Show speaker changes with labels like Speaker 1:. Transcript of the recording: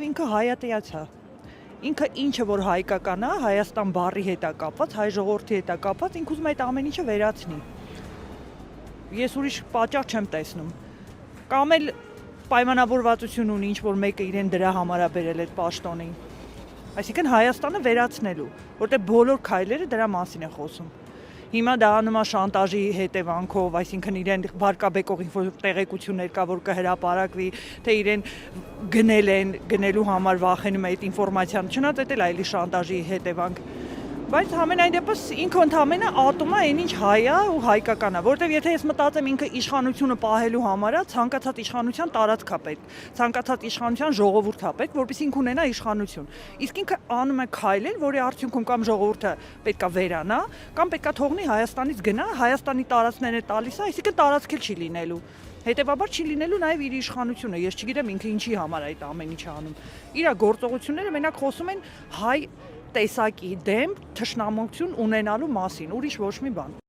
Speaker 1: Ինքը հայատյաց է։ Ինքը ինչը որ հայկական է, Հայաստան բառի հետ է կապված, հայ ժողովրդի հետ է կապված, ինքը ուզում է այդ ամեն ինչը վերացնի։ Ես ուրիշ պատճառ չեմ տեսնում։ Կամ էլ պայմանավորվածություն ունի ինչ որ մեկը իրեն դրա համար է բերել այդ պաշտոնին։ Այսինքն Հայաստանը վերացնելու, որտեղ բոլոր քայլերը դրա մասին է խոսում։ Հիմա դա անում է շանտաժի հետևանքով, այսինքն իրեն վարկաբեկող ինչ-որ տեղեկություններ կա, որ կհրապարակվի, թե իրեն գնելու համար վախենում է այդ ինֆորմացիան, չնայած դա էլ այլի շանտաժի հետևանք։ Բայց համենայն դեպս ինքը ընդհանրապես ատում է այն ինչ հայ է ու հայկական է, որովհետև եթե ես մտածեմ ինքը իշխանությունը պահելու համար է, ցանկացած իշխանության տարածք է պետք, ցանկացած իշխանության ժողովուրդ է պետք, որպեսզի ինքը ունենա իշխանություն։ Իսկ ինքը անում է քայլեր, որի արդյունքում կամ ժողովուրդը պետքա վերանա, կամ պետքա թողնի Հայաստանից գնա, Հայաստանի տարածքները տալիս է, այսինքն տարածք էլ չի լինելու։ Հետևաբար չի լինելու նաև իր իշխանությունը, ես չգիտեմ ինքը ինչի համար այդ ամեն ինչը անում։ Իր գործողությունները մենակ խոսում են հայ տեսակի դեմ թշնամություն ունենալու մասին, ուրիշ ոչ մի բան։